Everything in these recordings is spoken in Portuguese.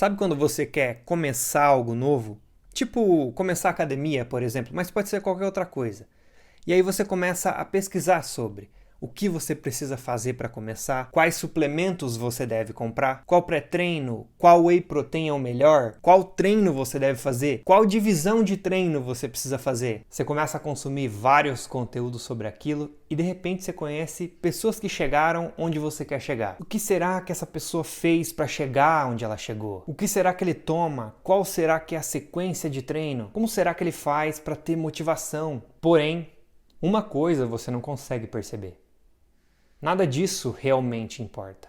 Sabe quando você quer começar algo novo? Tipo, começar a academia, por exemplo, mas pode ser qualquer outra coisa. E aí você começa a pesquisar sobre o que você precisa fazer para começar, quais suplementos você deve comprar, qual pré-treino, qual whey protein é o melhor, qual treino você deve fazer, qual divisão de treino você precisa fazer. Você começa a consumir vários conteúdos sobre aquilo e de repente você conhece pessoas que chegaram onde você quer chegar. O que será que essa pessoa fez para chegar onde ela chegou? O que será que ele toma? Qual será que é a sequência de treino? Como será que ele faz para ter motivação? Porém, uma coisa você não consegue perceber. Nada disso realmente importa.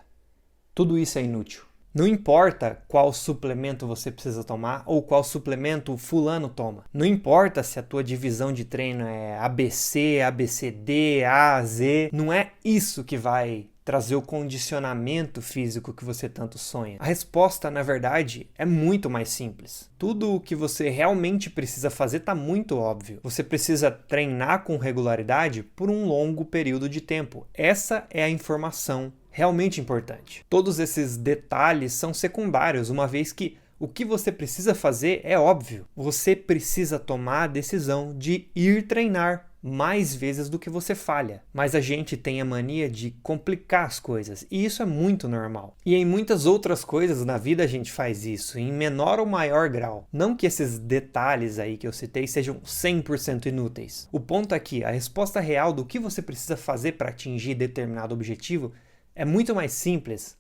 Tudo isso é inútil. Não importa qual suplemento você precisa tomar ou qual suplemento o fulano toma. Não importa se a tua divisão de treino é ABC, ABCD, A, Z. Não é isso que vai trazer o condicionamento físico que você tanto sonha. A resposta, na verdade, é muito mais simples. Tudo o que você realmente precisa fazer está muito óbvio. Você precisa treinar com regularidade por um longo período de tempo. Essa é a informação realmente importante. Todos esses detalhes são secundários, uma vez que o que você precisa fazer é óbvio. Você precisa tomar a decisão de ir treinar mais vezes do que você falha. Mas a gente tem a mania de complicar as coisas, e isso é muito normal. E em muitas outras coisas na vida a gente faz isso, em menor ou maior grau. Não que esses detalhes aí que eu citei sejam 100% inúteis. O ponto é que a resposta real do que você precisa fazer para atingir determinado objetivo é muito mais simples.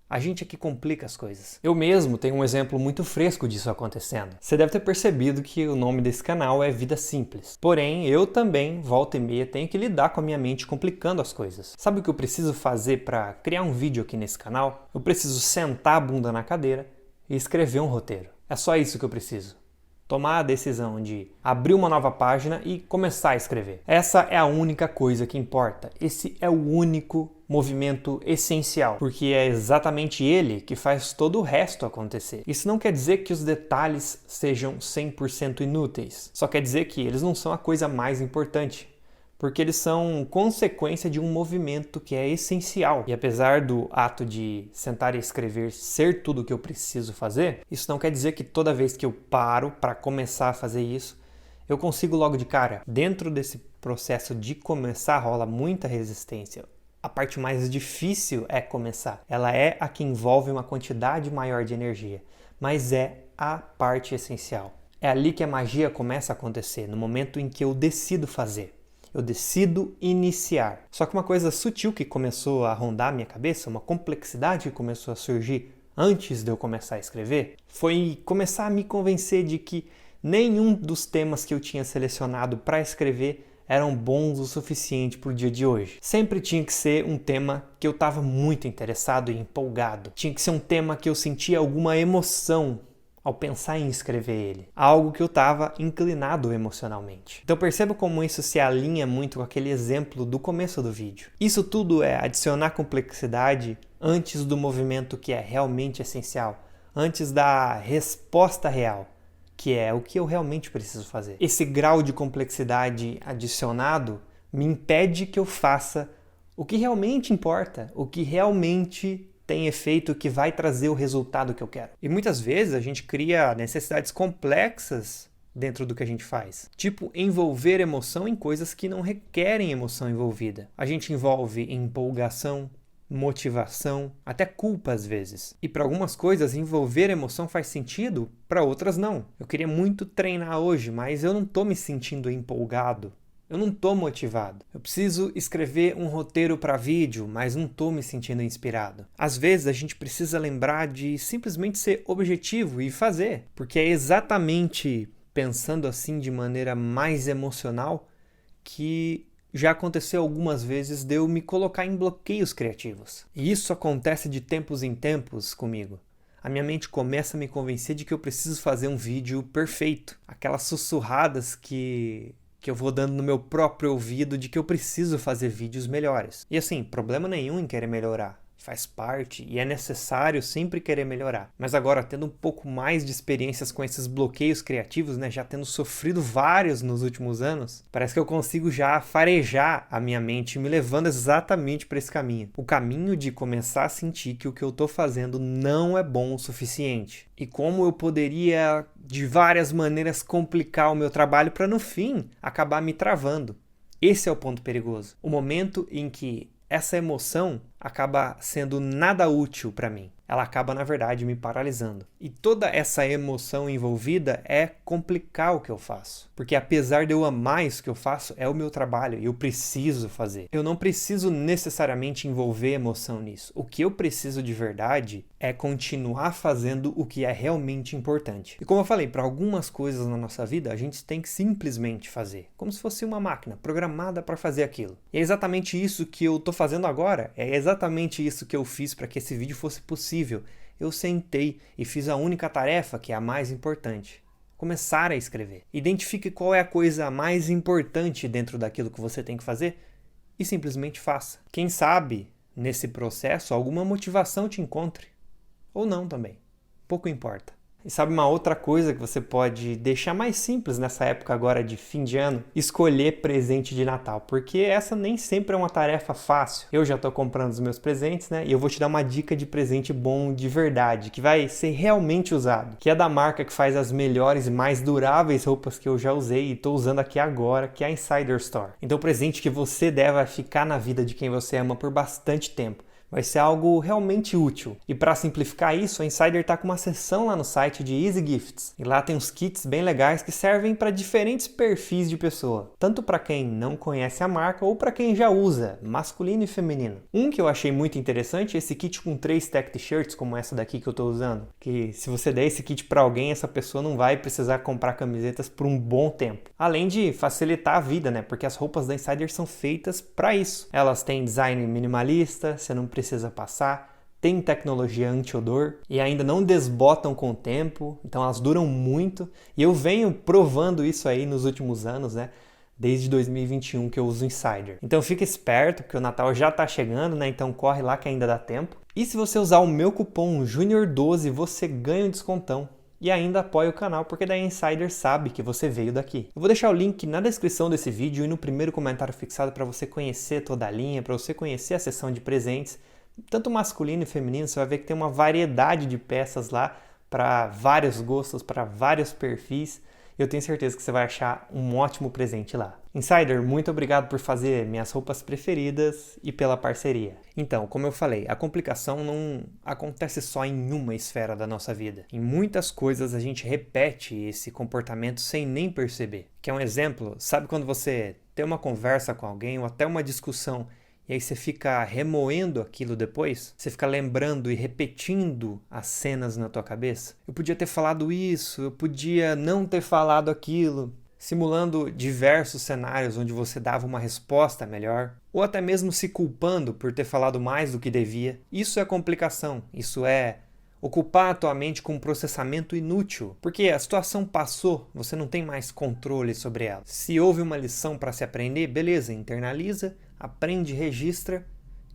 A gente é que complica as coisas. Eu mesmo tenho um exemplo muito fresco disso acontecendo. Você deve ter percebido que o nome desse canal é Vida Simples. Porém, eu também, volta e meia, tenho que lidar com a minha mente complicando as coisas. Sabe o que eu preciso fazer para criar um vídeo aqui nesse canal? Eu preciso sentar a bunda na cadeira e escrever um roteiro. É só isso que eu preciso. Tomar a decisão de abrir uma nova página e começar a escrever. Essa é a única coisa que importa. Esse é o único movimento essencial, porque é exatamente ele que faz todo o resto acontecer. Isso não quer dizer que os detalhes sejam 100% inúteis. Só quer dizer que eles não são a coisa mais importante, porque eles são consequência de um movimento que é essencial. E apesar do ato de sentar e escrever ser tudo o que eu preciso fazer, isso não quer dizer que toda vez que eu paro para começar a fazer isso, eu consigo logo de cara. Dentro desse processo de começar rola muita resistência. A parte mais difícil é começar. Ela é a que envolve uma quantidade maior de energia, mas é a parte essencial. É ali que a magia começa a acontecer, no momento em que eu decido fazer. Eu decido iniciar. Só que uma coisa sutil que começou a rondar a minha cabeça, uma complexidade que começou a surgir antes de eu começar a escrever, foi começar a me convencer de que nenhum dos temas que eu tinha selecionado para escrever eram bons o suficiente para o dia de hoje. Sempre tinha que ser um tema que eu estava muito interessado e empolgado. Tinha que ser um tema que eu sentia alguma emoção ao pensar em escrever ele. Algo que eu estava inclinado emocionalmente. Então perceba como isso se alinha muito com aquele exemplo do começo do vídeo. Isso tudo é adicionar complexidade antes do movimento que é realmente essencial, antes da resposta real, que é o que eu realmente preciso fazer. Esse grau de complexidade adicionado me impede que eu faça o que realmente importa, o que realmente tem efeito, que vai trazer o resultado que eu quero. E muitas vezes a gente cria necessidades complexas dentro do que a gente faz. Tipo, envolver emoção em coisas que não requerem emoção envolvida. A gente envolve empolgação, motivação, até culpa às vezes. E para algumas coisas envolver emoção faz sentido, para outras não. Eu queria muito treinar hoje, mas eu não estou me sentindo empolgado. Eu não estou motivado. Eu preciso escrever um roteiro para vídeo, mas não estou me sentindo inspirado. Às vezes a gente precisa lembrar de simplesmente ser objetivo e fazer, porque é exatamente pensando assim de maneira mais emocional que já aconteceu algumas vezes de eu me colocar em bloqueios criativos. E isso acontece de tempos em tempos comigo. A minha mente começa a me convencer de que eu preciso fazer um vídeo perfeito. Aquelas sussurradas que eu vou dando no meu próprio ouvido de que eu preciso fazer vídeos melhores. E assim, problema nenhum em querer melhorar. faz parte e é necessário sempre querer melhorar. Mas agora, tendo um pouco mais de experiências com esses bloqueios criativos, né, já tendo sofrido vários nos últimos anos, parece que eu consigo já farejar a minha mente, me levando exatamente para esse caminho. O caminho de começar a sentir que o que eu estou fazendo não é bom o suficiente. E como eu poderia, de várias maneiras, complicar o meu trabalho para, no fim, acabar me travando. Esse é o ponto perigoso. O momento em que essa emoção acaba sendo nada útil para mim. Ela acaba, na verdade, me paralisando. E toda essa emoção envolvida é complicar o que eu faço. Porque apesar de eu amar isso que eu faço, é o meu trabalho e eu preciso fazer. Eu não preciso necessariamente envolver emoção nisso. O que eu preciso de verdade é continuar fazendo o que é realmente importante. E como eu falei, para algumas coisas na nossa vida, a gente tem que simplesmente fazer. Como se fosse uma máquina programada para fazer aquilo. E é exatamente isso que eu estou fazendo agora. É exatamente isso que eu fiz para que esse vídeo fosse possível. Eu sentei e fiz a única tarefa que é a mais importante. Começar a escrever. Identifique qual é a coisa mais importante dentro daquilo que você tem que fazer e simplesmente faça. Quem sabe, nesse processo, alguma motivação te encontre. Ou não também. Pouco importa. E sabe uma outra coisa que você pode deixar mais simples nessa época agora de fim de ano? Escolher presente de Natal, porque essa nem sempre é uma tarefa fácil. Eu já estou comprando os meus presentes, né? E eu vou te dar uma dica de presente bom de verdade, que vai ser realmente usado, que é da marca que faz as melhores e mais duráveis roupas que eu já usei e estou usando aqui agora, que é a Insider Store. Então o presente que você deve ficar na vida de quem você ama por bastante tempo. Vai ser algo realmente útil. E para simplificar isso, a Insider está com uma seção lá no site de Easy Gifts. E lá tem uns kits bem legais que servem para diferentes perfis de pessoa. Tanto para quem não conhece a marca ou para quem já usa, masculino e feminino. Um que eu achei muito interessante é esse kit com 3 tech t-shirts, como essa daqui que eu estou usando. Que se você der esse kit para alguém, essa pessoa não vai precisar comprar camisetas por um bom tempo. Além de facilitar a vida, né? Porque as roupas da Insider são feitas para isso. Elas têm design minimalista, você não precisa passar, tem tecnologia anti-odor e ainda não desbotam com o tempo, então elas duram muito. E eu venho provando isso aí nos últimos anos, né? Desde 2021 que eu uso Insider. Então fica esperto, porque o Natal já tá chegando, né? Então corre lá que ainda dá tempo. E se você usar o meu cupom JUNIOR12, você ganha um descontão. E ainda apoia o canal, porque daí a Insider sabe que você veio daqui. Eu vou deixar o link na descrição desse vídeo e no primeiro comentário fixado para você conhecer toda a linha, para você conhecer a seção de presentes. Tanto masculino e feminino, você vai ver que tem uma variedade de peças lá para vários gostos, para vários perfis. Eu tenho certeza que você vai achar um ótimo presente lá. Insider, muito obrigado por fazer minhas roupas preferidas e pela parceria. Então, como eu falei, a complicação não acontece só em uma esfera da nossa vida. Em muitas coisas a gente repete esse comportamento sem nem perceber. Quer um exemplo? Sabe quando você tem uma conversa com alguém ou até uma discussão e aí você fica remoendo aquilo depois? Você fica lembrando e repetindo as cenas na tua cabeça? Eu podia ter falado isso, eu podia não ter falado aquilo. Simulando diversos cenários onde você dava uma resposta melhor. Ou até mesmo se culpando por ter falado mais do que devia. Isso é complicação, isso é ocupar a tua mente com um processamento inútil, porque a situação passou, você não tem mais controle sobre ela. Se houve uma lição para se aprender, beleza, internaliza, aprende, registra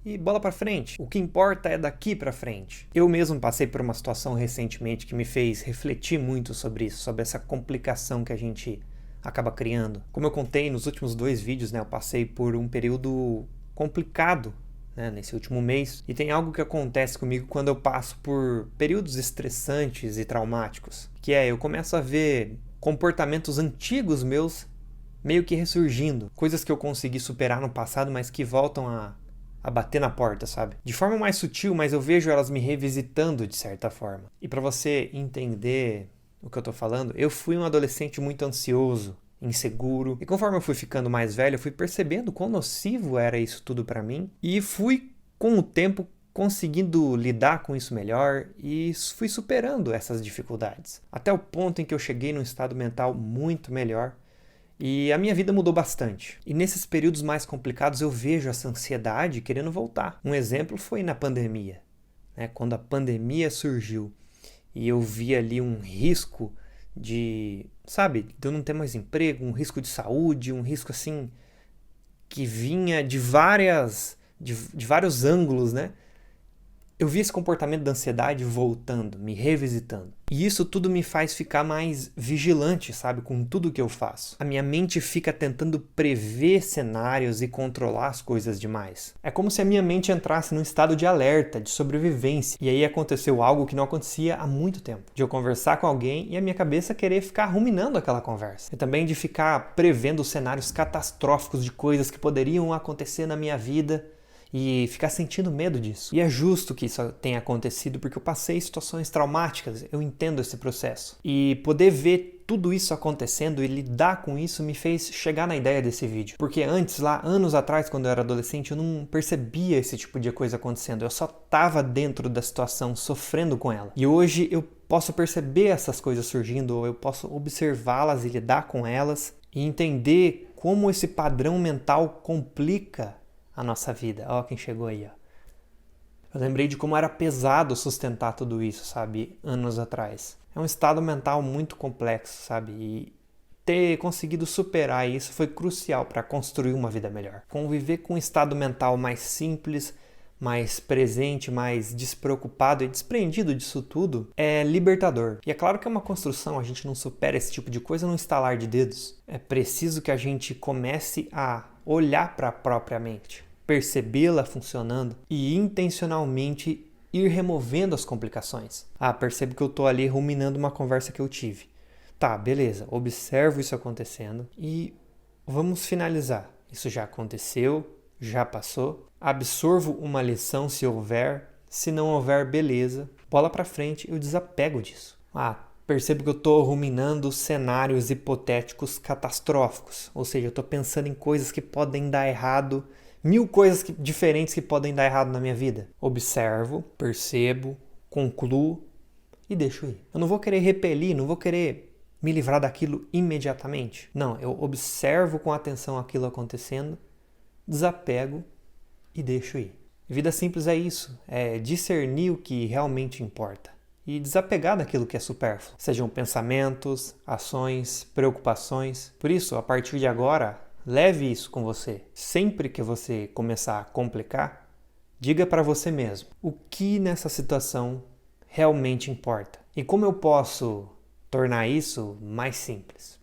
e bola para frente. O que importa é daqui para frente. Eu mesmo passei por uma situação recentemente que me fez refletir muito sobre isso, sobre essa complicação que a gente acaba criando. Como eu contei nos últimos 2 vídeos, né, eu passei por um período complicado, né, nesse último mês. E tem algo que acontece comigo quando eu passo por períodos estressantes e traumáticos, que é eu começo a ver comportamentos antigos meus meio que ressurgindo. Coisas que eu consegui superar no passado, mas que voltam a bater na porta, sabe? De forma mais sutil, mas eu vejo elas me revisitando de certa forma. E para você entender o que eu tô falando, eu fui um adolescente muito ansioso, inseguro, e conforme eu fui ficando mais velho, eu fui percebendo quão nocivo era isso tudo pra mim, e fui, com o tempo, conseguindo lidar com isso melhor, e fui superando essas dificuldades, até o ponto em que eu cheguei num estado mental muito melhor, e a minha vida mudou bastante. E nesses períodos mais complicados eu vejo essa ansiedade querendo voltar. Um exemplo foi na pandemia, né? Quando a pandemia surgiu, e eu vi ali um risco de eu não ter mais emprego, um risco de saúde, um risco assim que vinha de vários ângulos, né? Eu vi esse comportamento da ansiedade voltando, me revisitando. E isso tudo me faz ficar mais vigilante, sabe, com tudo que eu faço. A minha mente fica tentando prever cenários e controlar as coisas demais. É como se a minha mente entrasse num estado de alerta, de sobrevivência. E aí aconteceu algo que não acontecia há muito tempo. De eu conversar com alguém e a minha cabeça querer ficar ruminando aquela conversa. E também de ficar prevendo cenários catastróficos de coisas que poderiam acontecer na minha vida e ficar sentindo medo disso. E é justo que isso tenha acontecido porque eu passei situações traumáticas, eu entendo esse processo. E poder ver tudo isso acontecendo e lidar com isso me fez chegar na ideia desse vídeo. Porque antes, lá anos atrás, quando eu era adolescente, eu não percebia esse tipo de coisa acontecendo. Eu só estava dentro da situação, sofrendo com ela. E hoje eu posso perceber essas coisas surgindo, ou eu posso observá-las e lidar com elas e entender como esse padrão mental complica a nossa vida. Ó, quem chegou aí, ó. Eu lembrei de como era pesado sustentar tudo isso, sabe, anos atrás. É um estado mental muito complexo, sabe, e ter conseguido superar isso foi crucial para construir uma vida melhor. Conviver com um estado mental mais simples, mais presente, mais despreocupado e desprendido disso tudo é libertador. E é claro que é uma construção, a gente não supera esse tipo de coisa num estalar de dedos. É preciso que a gente comece a olhar para a própria mente, percebê-la funcionando e intencionalmente ir removendo as complicações. Percebo que eu estou ali ruminando uma conversa que eu tive. Tá, beleza, observo isso acontecendo e vamos finalizar. Isso já aconteceu, já passou. Absorvo uma lição se houver, se não houver, beleza. Bola pra frente, eu desapego disso. Percebo que eu estou ruminando cenários hipotéticos catastróficos. Ou seja, eu estou pensando em coisas que podem dar errado, 1000 coisas diferentes que podem dar errado na minha vida. Observo, percebo, concluo e deixo ir. Eu não vou querer repelir, não vou querer me livrar daquilo imediatamente. Não, eu observo com atenção aquilo acontecendo, desapego e deixo ir. Vida simples é isso, é discernir o que realmente importa e desapegar daquilo que é supérfluo, sejam pensamentos, ações, preocupações. Por isso, a partir de agora, leve isso com você. Sempre que você começar a complicar, diga para você mesmo o que nessa situação realmente importa e como eu posso tornar isso mais simples.